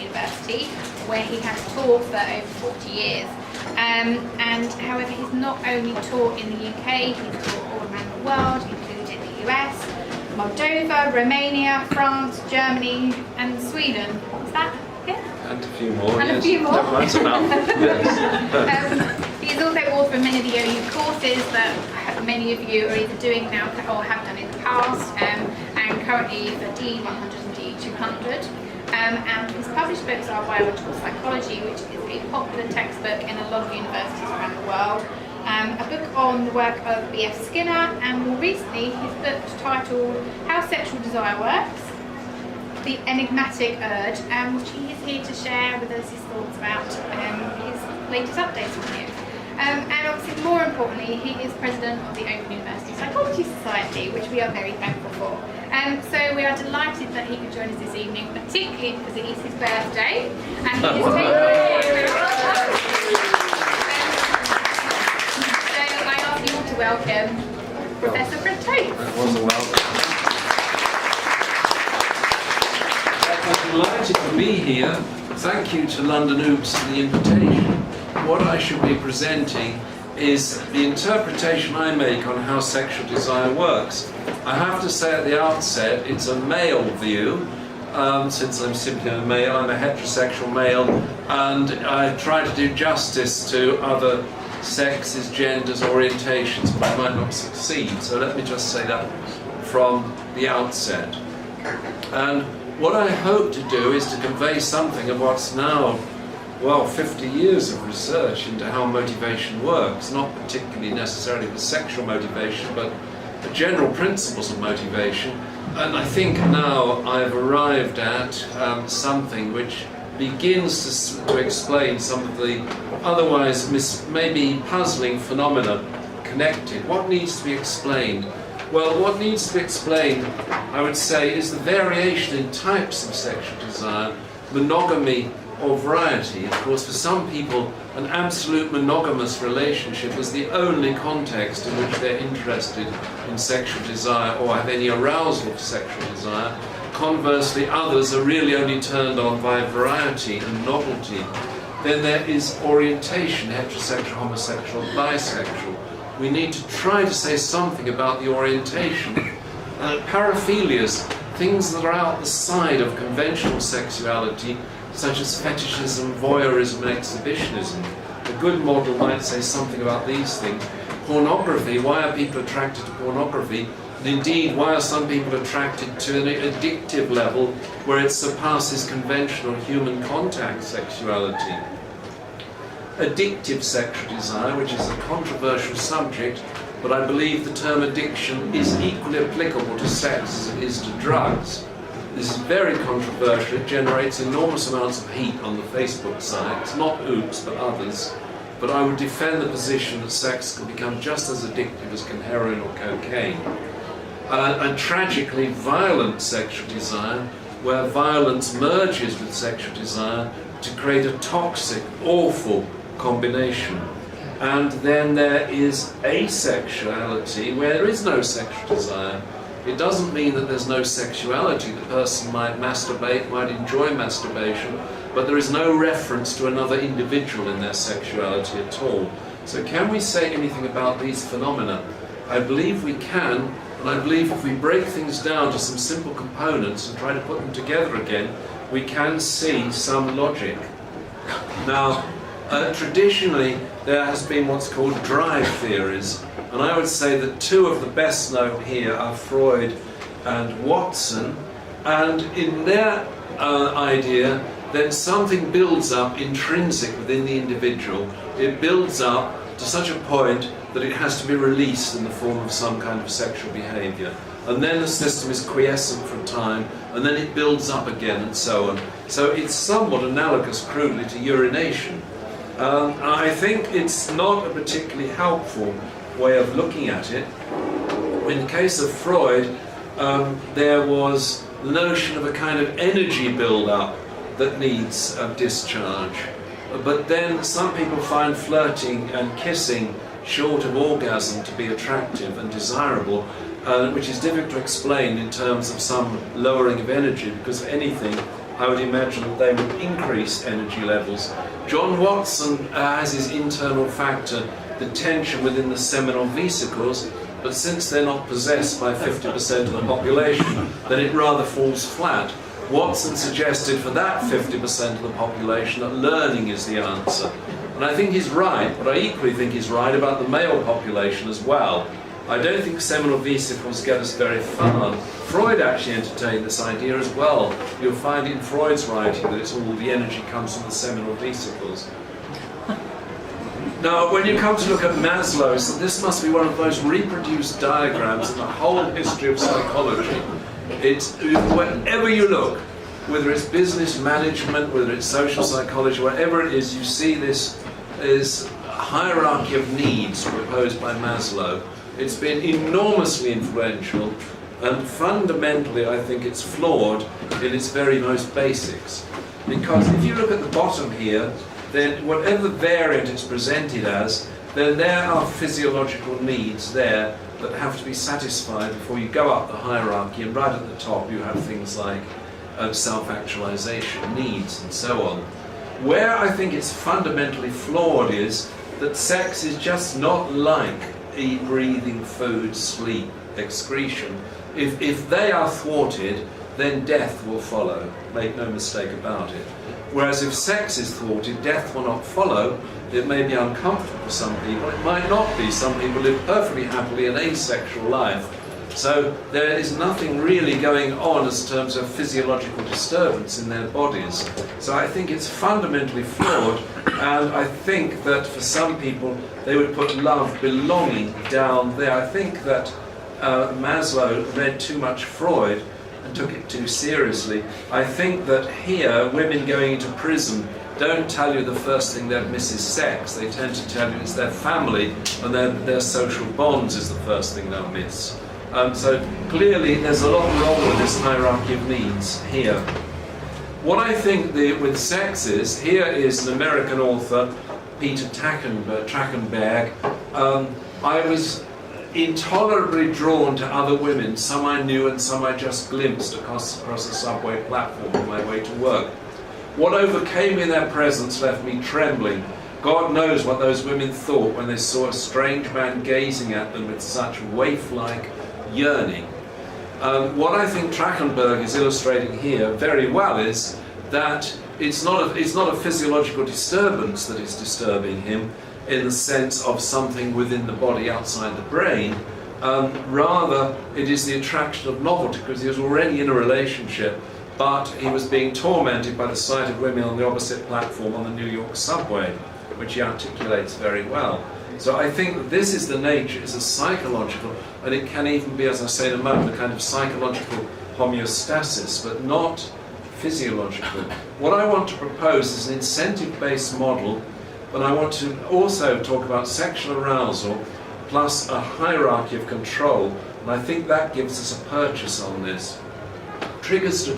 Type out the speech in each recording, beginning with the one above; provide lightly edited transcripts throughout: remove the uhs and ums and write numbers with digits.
University, where he has taught for over 40 years. And however, he's not only taught in the UK, he's taught all around the world, including the US, Moldova, Romania, France, Germany, and Sweden. Is that it? And a few more. And yes. a few more. That's enough. Yes. He is also author of many of the OU courses that many of you are either doing now or have done in the past, and currently for D100 and D200. And his published books are Biological Psychology, which is a popular textbook in a lot of universities around the world, a book on the work of B.F. Skinner, and more recently his book titled How Sexual Desire Works, The Enigmatic Urge, which he is here to share with us his thoughts about his latest updates on it. And obviously, more importantly, he is president of the Open University Psychology Society, which we are very thankful for. So we are delighted that he could join us this evening, particularly because it is his birthday, and he is taking So I ask you all to welcome Professor Fred Toates. That was a welcome. I'm delighted to be here. Thank you to London LOUPS for the invitation. What I should be presenting is the interpretation I make on how sexual desire works. I have to say at the outset, it's a male view, since I'm simply a male, I'm a heterosexual male, and I try to do justice to other sexes, genders, orientations, but I might not succeed. So let me just say that from the outset. And what I hope to do is to convey something of what's now, well, 50 years of research into how motivation works, not particularly necessarily the sexual motivation, but the general principles of motivation. And I think now I've arrived at something which begins to explain some of the otherwise maybe puzzling phenomena connected. What needs to be explained? Well, what needs to be explained, I would say, is the variation in types of sexual desire, monogamy or variety. Of course, for some people, an absolute monogamous relationship is the only context in which they're interested in sexual desire or have any arousal for sexual desire. Conversely, others are really only turned on by variety and novelty. Then there is orientation, heterosexual, homosexual, bisexual. We need to try to say something about the orientation. Paraphilias, things that are outside of conventional sexuality, such as fetishism, voyeurism, and exhibitionism. A good model might say something about these things. Pornography, why are people attracted to pornography? And indeed, why are some people attracted to an addictive level where it surpasses conventional human contact sexuality? Addictive sexual desire, which is a controversial subject, but I believe the term addiction is equally applicable to sex as it is to drugs. This is very controversial. It generates enormous amounts of heat on the Facebook sites, not OOPS but others. But I would defend the position that sex can become just as addictive as can heroin or cocaine. And tragically, violent sexual desire, where violence merges with sexual desire to create a toxic, awful combination. And then there is asexuality, where there is no sexual desire. It doesn't mean that there's no sexuality. The person might masturbate, might enjoy masturbation, but there is no reference to another individual in their sexuality at all. So can we say anything about these phenomena? I believe we can, and I believe if we break things down to some simple components and try to put them together again, we can see some logic. Now, traditionally, there has been what's called drive theories, and I would say that two of the best known here are Freud and Watson, and in their idea, then something builds up intrinsic within the individual. It builds up to such a point that it has to be released in the form of some kind of sexual behavior. And then the system is quiescent for a time, and then it builds up again, and so on. So it's somewhat analogous, crudely, to urination. I think it's not a particularly helpful way of looking at it. In the case of Freud, there was the notion of a kind of energy build-up that needs discharge. But then some people find flirting and kissing short of orgasm to be attractive and desirable, which is difficult to explain in terms of some lowering of energy, because if anything, I would imagine that they would increase energy levels. John Watson has his internal factor, the tension within the seminal vesicles, but since they're not possessed by 50% of the population, then it rather falls flat. Watson suggested for that 50% of the population that learning is the answer. And I think he's right, but I equally think he's right about the male population as well. I don't think seminal vesicles get us very far. Freud actually entertained this idea as well. You'll find in Freud's writing that it's all the energy comes from the seminal vesicles. Now, when you come to look at Maslow, so this must be one of the most reproduced diagrams in the whole history of psychology. It's, wherever you look, whether it's business management, whether it's social psychology, whatever it is, you see this hierarchy of needs proposed by Maslow. It's been enormously influential, and fundamentally I think it's flawed in its very most basics. Because if you look at the bottom here, then whatever variant it's presented as, then there are physiological needs there that have to be satisfied before you go up the hierarchy, and right at the top you have things like self-actualization needs and so on. Where I think it's fundamentally flawed is that sex is just not like eat, breathing, food, sleep, excretion. If they are thwarted, then death will follow, make no mistake about it. Whereas if sex is thwarted, death will not follow. It may be uncomfortable for some people, it might not be. Some people live perfectly happily an asexual life. So there is nothing really going on as terms of physiological disturbance in their bodies. So I think it's fundamentally flawed, and I think that for some people they would put love, belonging down there. I think that Maslow read too much Freud and took it too seriously. I think that here women going into prison don't tell you the first thing they'll miss is sex. They tend to tell you it's their family and their social bonds is the first thing they'll miss. So clearly there's a lot wrong with this hierarchy of needs here. What I think with sex is, here is an American author, Peter Trachtenberg. I was intolerably drawn to other women, some I knew and some I just glimpsed across a subway platform on my way to work. What overcame me in their presence left me trembling. God knows what those women thought when they saw a strange man gazing at them with such waif-like yearning. What I think Trachtenberg is illustrating here very well is that it's not a physiological disturbance that is disturbing him in the sense of something within the body outside the brain. Rather, it is the attraction of novelty, because he was already in a relationship, but he was being tormented by the sight of women on the opposite platform on the New York subway, which he articulates very well. So I think that this is the nature, it's a psychological, and it can even be, as I say in a moment, a kind of psychological homeostasis, but not physiological. What I want to propose is an incentive-based model, but I want to also talk about sexual arousal plus a hierarchy of control, and I think that gives us a purchase on this. Triggers to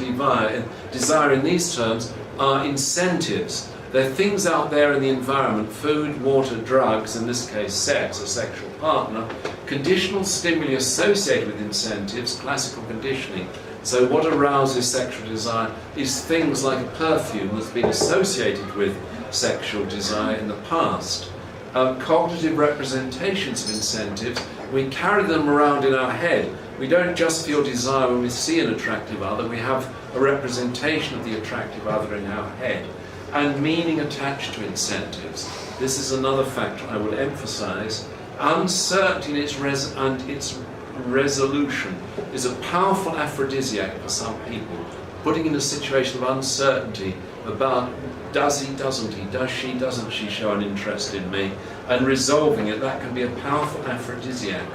desire in these terms are incentives. There are things out there in the environment, food, water, drugs, in this case sex, a sexual partner, conditional stimuli associated with incentives, classical conditioning. So what arouses sexual desire is things like a perfume that's been associated with sexual desire in the past. Cognitive representations of incentives, we carry them around in our head. We don't just feel desire when we see an attractive other, we have a representation of the attractive other in our head. And meaning attached to incentives. This is another factor I will emphasize. Uncertainty and its resolution is a powerful aphrodisiac for some people. Putting in a situation of uncertainty about does he, doesn't he, does she, doesn't she show an interest in me, and resolving it, that can be a powerful aphrodisiac.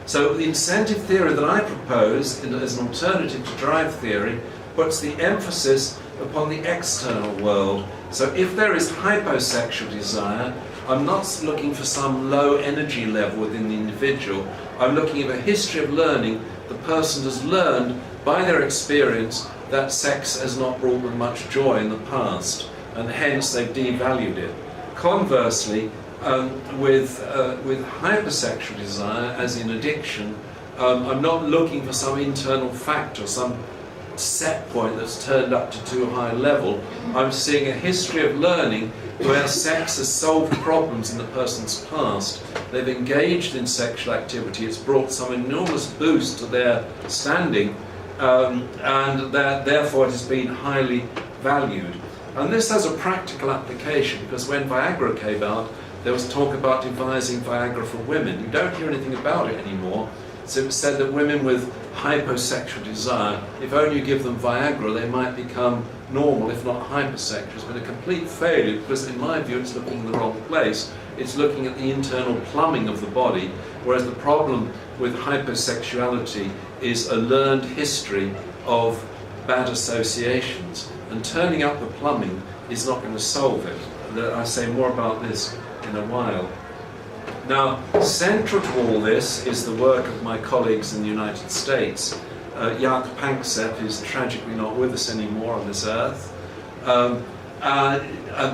So the incentive theory that I propose as an alternative to drive theory puts the emphasis upon the external world. So if there is hyposexual desire, I'm not looking for some low energy level within the individual. I'm looking at a history of learning. The person has learned by their experience that sex has not brought them much joy in the past, and hence they've devalued it. Conversely, with hypersexual desire, as in addiction, I'm not looking for some internal factor, some set point that's turned up to too high a level. I'm seeing a history of learning where sex has solved problems in the person's past. They've engaged in sexual activity, it's brought some enormous boost to their standing, and that therefore it has been highly valued. And this has a practical application, because when Viagra came out, there was talk about devising Viagra for women. You don't hear anything about it anymore. So it was said that women with hyposexual desire, if only you give them Viagra, they might become normal, if not hypersexual. It's been a complete failure, because in my view it's looking in the wrong place. It's looking at the internal plumbing of the body, whereas the problem with hypersexuality is a learned history of bad associations. And turning up the plumbing is not going to solve it. I'll say more about this in a while. Now, central to all this is the work of my colleagues in the United States. Jaak Panksepp is tragically not with us anymore on this earth.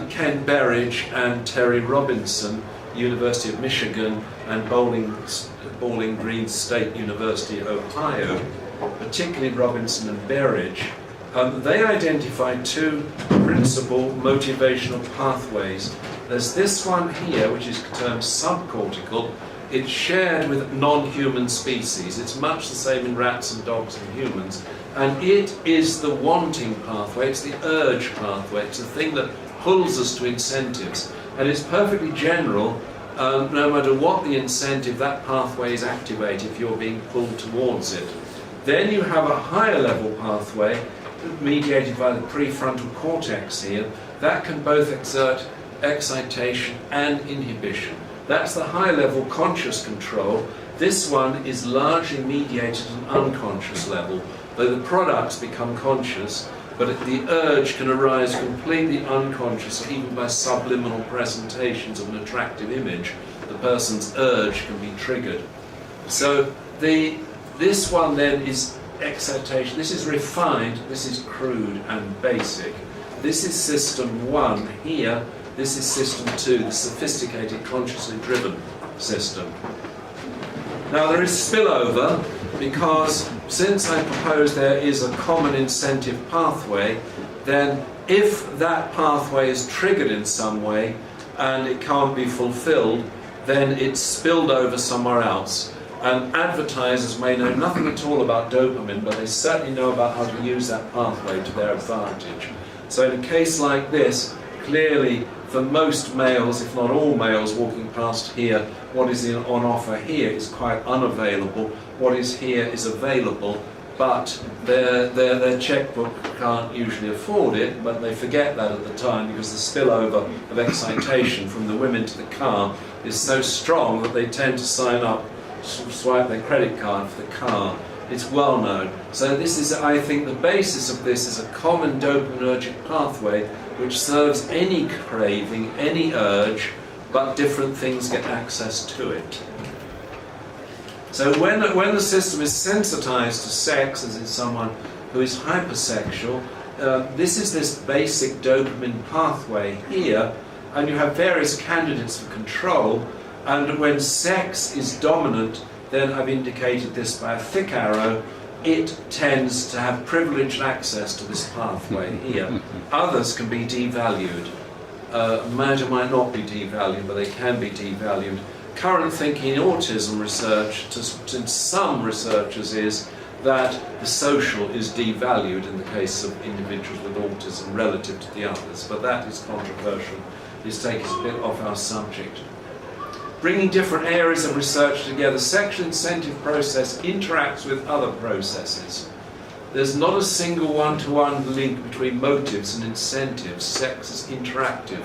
Ken Berridge and Terry Robinson, University of Michigan and Bowling Green State University, Ohio, particularly Robinson and Berridge, they identified two principal motivational pathways. There's this one here, which is termed subcortical. It's shared with non-human species. It's much the same in rats and dogs and humans. And it is the wanting pathway, it's the urge pathway, it's the thing that pulls us to incentives. And it's perfectly general, no matter what the incentive, that pathway is activated if you're being pulled towards it. Then you have a higher level pathway, mediated by the prefrontal cortex here, that can both exert excitation and inhibition. That's the high level conscious control. This one is largely mediated at an unconscious level, though the products become conscious, but the urge can arise completely unconscious, even by subliminal presentations of an attractive image. The person's urge can be triggered. So this one then is excitation. This is refined, this is crude and basic. This is system 1 here. This is system 2, the sophisticated, consciously driven system. Now there is spillover, because since I propose there is a common incentive pathway, then if that pathway is triggered in some way and it can't be fulfilled, then it's spilled over somewhere else. And advertisers may know nothing at all about dopamine, but they certainly know about how to use that pathway to their advantage. So in a case like this, clearly for most males, if not all males walking past here, what is on offer here is quite unavailable. What is here is available, but their checkbook can't usually afford it, but they forget that at the time, because the spillover of excitation from the women to the car is so strong that they tend to sign up, swipe their credit card for the car. It's well known. So this is, I think, the basis of this is a common dopaminergic pathway which serves any craving, any urge, but different things get access to it. So when the system is sensitized to sex, as in someone who is hypersexual, this is this basic dopamine pathway here, and you have various candidates for control, and when sex is dominant, then I've indicated this by a thick arrow, it tends to have privileged access to this pathway here. Others can be devalued. Matter might not be devalued, but they can be devalued. Current thinking in autism research, to some researchers, is that the social is devalued in the case of individuals with autism relative to the others, but that is controversial. This takes us a bit off our subject. Bringing different areas of research together, sexual incentive process interacts with other processes. There's not a single one-to-one link between motives and incentives. Sex is interactive.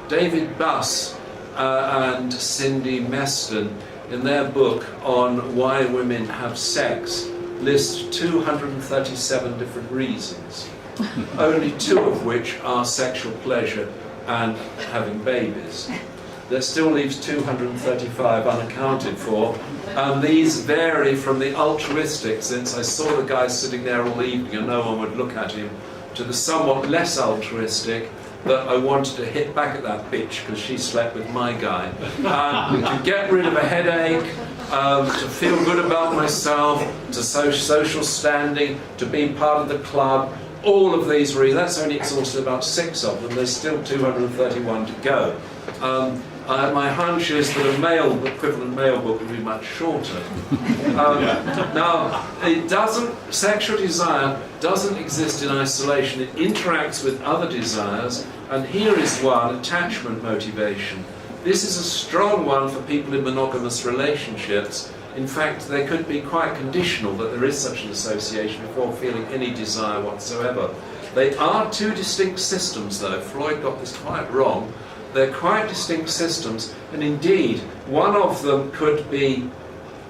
David Buss and Cindy Meston, in their book on why women have sex, list 237 different reasons, only 2 of which are sexual pleasure and having babies. That still leaves 235 unaccounted for, and these vary from the altruistic, since I saw the guy sitting there all evening and no one would look at him, to the somewhat less altruistic, that I wanted to hit back at that bitch because she slept with my guy. To get rid of a headache, to feel good about myself, to social standing, to being part of the club. All of these reasons, that's only exhausted about 6 of them, there's still 231 to go. My hunch is that a male, equivalent male book would be much shorter. Now, sexual desire doesn't exist in isolation, it interacts with other desires, and here is one, attachment motivation. This is a strong one for people in monogamous relationships. In fact, they could be quite conditional that there is such an association before feeling any desire whatsoever. They are 2 distinct systems though. Freud got this quite wrong. They're quite distinct systems, and indeed, one of them could be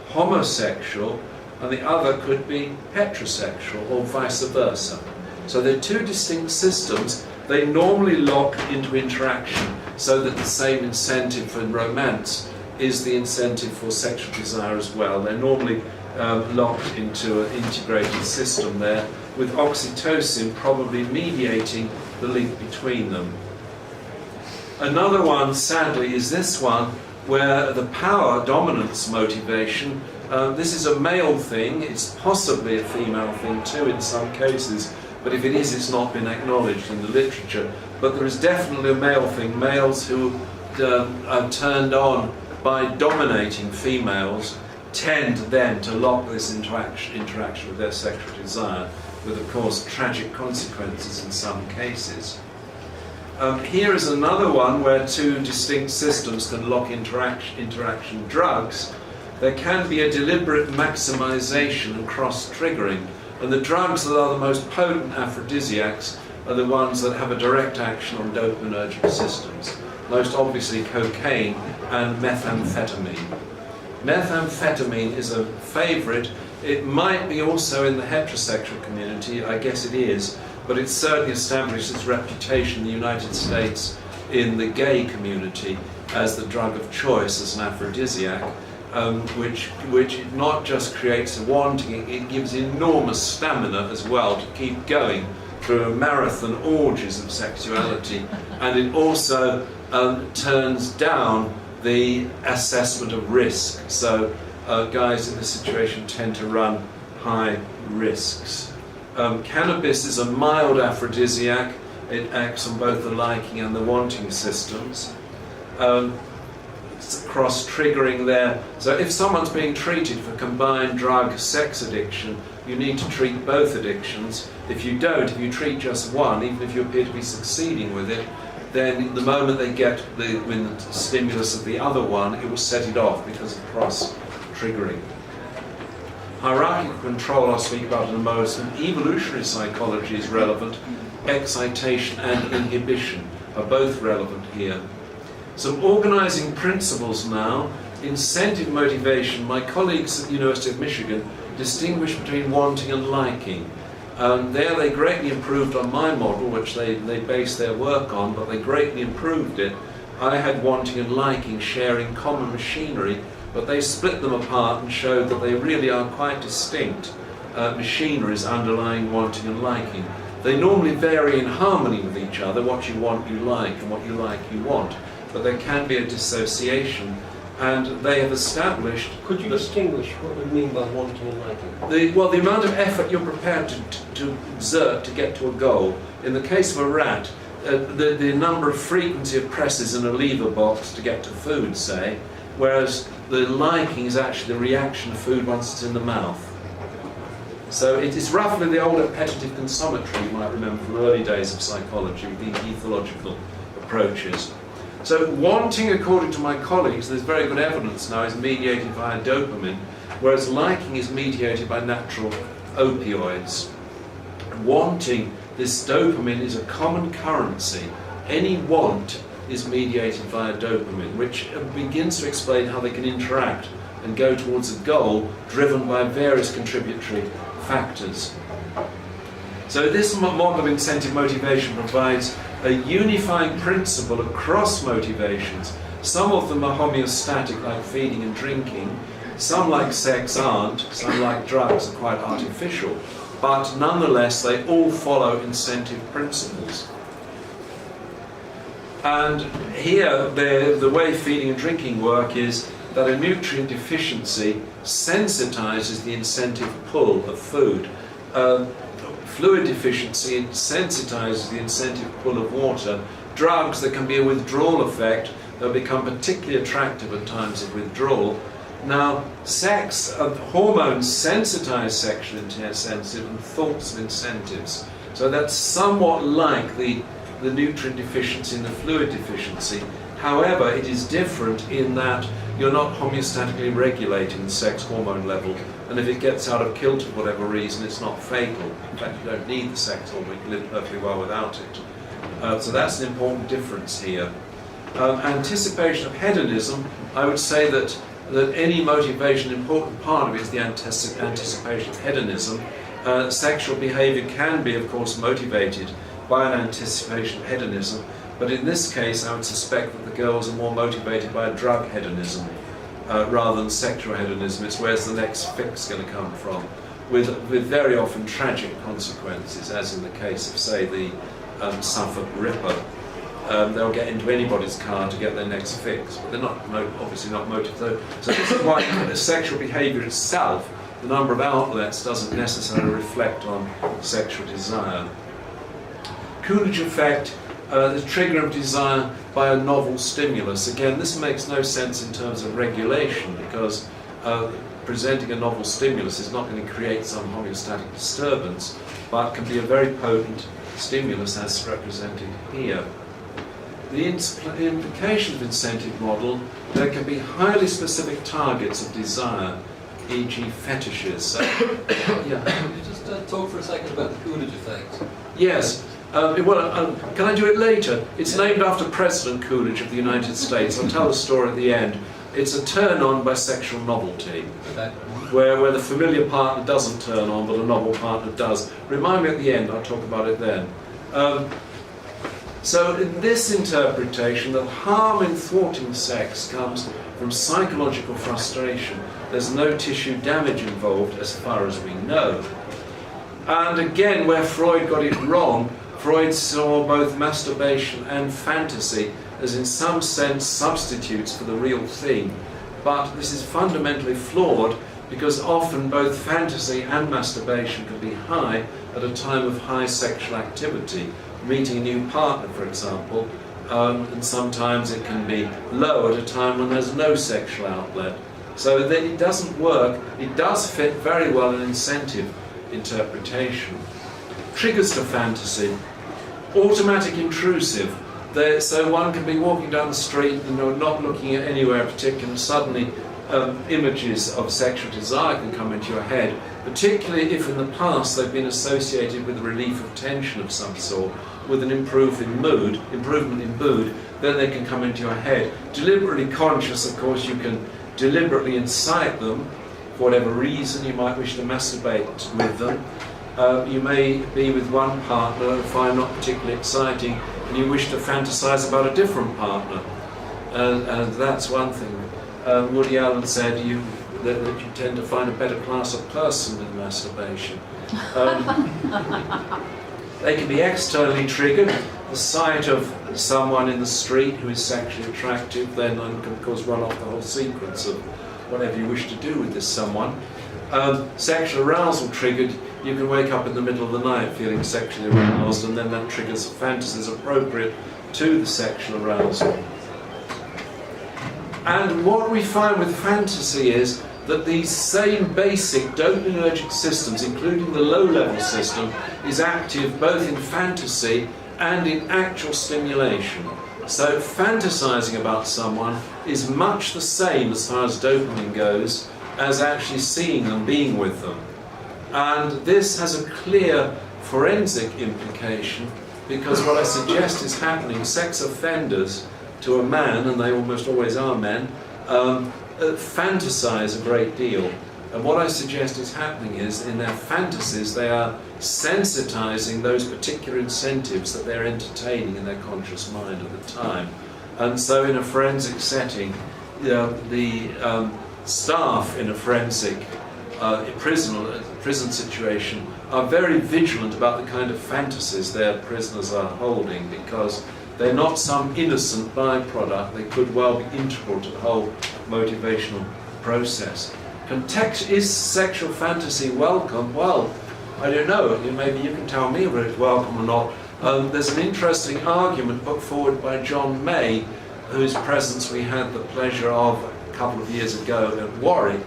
homosexual and the other could be heterosexual, or vice versa. So they're 2 distinct systems. They normally lock into interaction so that the same incentive for romance is the incentive for sexual desire as well. They're normally locked into an integrated system there, with oxytocin probably mediating the link between them. Another one, sadly, is this one, where the power dominance motivation, this is a male thing, it's possibly a female thing too in some cases, but if it is, it's not been acknowledged in the literature. But there is definitely a male thing. Males who are turned on by dominating females tend then to lock this interaction with their sexual desire, with, of course, tragic consequences in some cases. Here is another one where 2 distinct systems can lock interaction. Drugs. There can be a deliberate maximization and cross-triggering, and the drugs that are the most potent aphrodisiacs are the ones that have a direct action on dopaminergic systems. Most obviously cocaine and methamphetamine. Methamphetamine is a favourite. It might be also in the heterosexual community, I guess it is, but it's certainly established its reputation in the United States in the gay community as the drug of choice, as an aphrodisiac, which not just creates a wanting, it gives enormous stamina as well to keep going through marathon orgies of sexuality, and it also turns down the assessment of risk. So guys in this situation tend to run high risks. Cannabis is a mild aphrodisiac. It acts on both the liking and the wanting systems. It's cross-triggering there. So if someone's being treated for combined drug sex addiction, you need to treat both addictions. If you don't, if you treat just one, even if you appear to be succeeding with it, then the moment they get the stimulus of the other one, it will set it off because of cross-triggering. Hierarchical control I'll speak about in a moment. Evolutionary psychology is relevant. Excitation and inhibition are both relevant here. Some organising principles now. Incentive motivation. My colleagues at the University of Michigan distinguish between wanting and liking. There they greatly improved on my model, which they based their work on, but they greatly improved it. I had wanting and liking sharing common machinery, but they split them apart and showed that they really are quite distinct machineries underlying wanting and liking. They normally vary in harmony with each other. What you want, you like, and what you like, you want. But there can be a dissociation, and they have established... Could you distinguish what you mean by wanting and liking? The amount of effort you're prepared to exert to get to a goal. In the case of a rat, the number of frequency of presses in a lever box to get to food, say, whereas the liking is actually the reaction to food once it's in the mouth. So it is roughly the old appetitive consometry you might remember from early days of psychology, with the ethological approaches. So wanting, according to my colleagues, there's very good evidence now, is mediated via dopamine, whereas liking is mediated by natural opioids. Wanting, this dopamine is a common currency. Any want is mediated via dopamine, which begins to explain how they can interact and go towards a goal driven by various contributory factors. So this model of incentive motivation provides a unifying principle across motivations. Some of them are homeostatic, like feeding and drinking. Some, like sex, aren't. Some, like drugs, are quite artificial. But nonetheless, they all follow incentive principles. And here, the way feeding and drinking work is that a nutrient deficiency sensitizes the incentive pull of food. Fluid deficiency sensitizes the incentive pull of water. Drugs, there can be a withdrawal effect. They'll become particularly attractive at times of withdrawal. Now, hormones sensitize sexual incentive and thoughts of incentives. So that's somewhat like the nutrient deficiency and the fluid deficiency. However, it is different in that you're not homeostatically regulating the sex hormone level, and if it gets out of kilter for whatever reason, it's not fatal. In fact, you don't need the sex hormone, you can live perfectly well without it. So that's an important difference here. Anticipation of hedonism, I would say that any motivation, an important part of it is the anticipation of hedonism. Sexual behaviour can be, of course, motivated by an anticipation of hedonism, but in this case I would suspect that the girls are more motivated by drug hedonism rather than sexual hedonism. It's where's the next fix going to come from, with very often tragic consequences, as in the case of, say, the Suffolk Ripper. They'll get into anybody's car to get their next fix, but they're not obviously not motivated. So this is why the sexual behaviour itself, the number of outlets, doesn't necessarily reflect on sexual desire. Coolidge effect, the trigger of desire by a novel stimulus. Again, this makes no sense in terms of regulation, because presenting a novel stimulus is not going to create some homeostatic disturbance, but can be a very potent stimulus as represented here. The implication of incentive model, there can be highly specific targets of desire, e.g. fetishes. So, yeah. Can you just talk for a second about the Coolidge effect? Yes. Can I do it later? It's named after President Coolidge of the United States. I'll tell the story at the end. It's a turn-on by sexual novelty, okay, where the familiar partner doesn't turn on, but a novel partner does. Remind me at the end, I'll talk about it then. So in this interpretation, the harm in thwarting sex comes from psychological frustration. There's no tissue damage involved as far as we know. And again, where Freud got it wrong, Freud saw both masturbation and fantasy as in some sense substitutes for the real thing. But this is fundamentally flawed, because often both fantasy and masturbation can be high at a time of high sexual activity. Meeting a new partner, for example, and sometimes it can be low at a time when there's no sexual outlet. So that it doesn't work. It does fit very well in incentive interpretation. Triggers to fantasy. Automatic intrusive. So one can be walking down the street and not looking at anywhere in particular, and suddenly images of sexual desire can come into your head, particularly if in the past they've been associated with relief of tension of some sort, with an improvement in mood, then they can come into your head. Deliberately conscious, of course, you can deliberately incite them for whatever reason. You might wish to masturbate with them. You may be with one partner and find not particularly exciting, and you wish to fantasize about a different partner. And that's one thing. Woody Allen said that you tend to find a better class of person with masturbation. They can be externally triggered. The sight of someone in the street who is sexually attractive then can of course run off the whole sequence of whatever you wish to do with this someone. Sexual arousal triggered. You can wake up in the middle of the night feeling sexually aroused, and then that triggers fantasies appropriate to the sexual arousal. And what we find with fantasy is that these same basic dopaminergic systems, including the low-level system, is active both in fantasy and in actual stimulation. So fantasizing about someone is much the same as far as dopamine goes as actually seeing them, being with them. And this has a clear forensic implication, because what I suggest is happening, sex offenders to a man, and they almost always are men, fantasize a great deal. And what I suggest is happening is, in their fantasies, they are sensitizing those particular incentives that they're entertaining in their conscious mind at the time. And so in a forensic setting, the staff in a forensic prison situation are very vigilant about the kind of fantasies their prisoners are holding, because They're not some innocent byproduct. They could well be integral to the whole motivational process. Is sexual fantasy welcome? Well, I don't know. Maybe you can tell me whether it's welcome or not. There's an interesting argument put forward by John May, whose presence we had the pleasure of a couple of years ago at Warwick,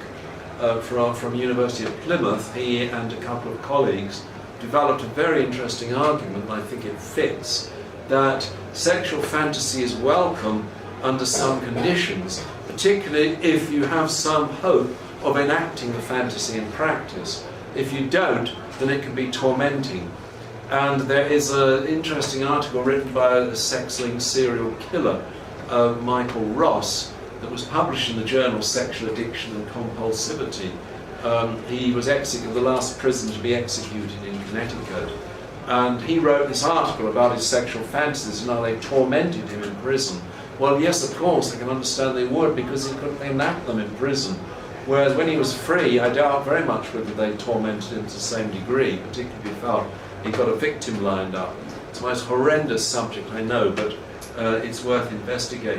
from University of Plymouth. He and a couple of colleagues developed a very interesting argument, and I think it fits, that sexual fantasy is welcome under some conditions, particularly if you have some hope of enacting the fantasy in practice. If you don't, then it can be tormenting. And there is an interesting article written by a sex-linked serial killer, Michael Ross, that was published in the journal Sexual Addiction and Compulsivity. He was the last prison to be executed in Connecticut. And he wrote this article about his sexual fantasies and how they tormented him in prison. Well, yes, of course, I can understand they would, because he couldn't enact them in prison. Whereas when he was free, I doubt very much whether they tormented him to the same degree, particularly if he felt he got a victim lined up. It's the most horrendous subject, I know, but it's worth investigating.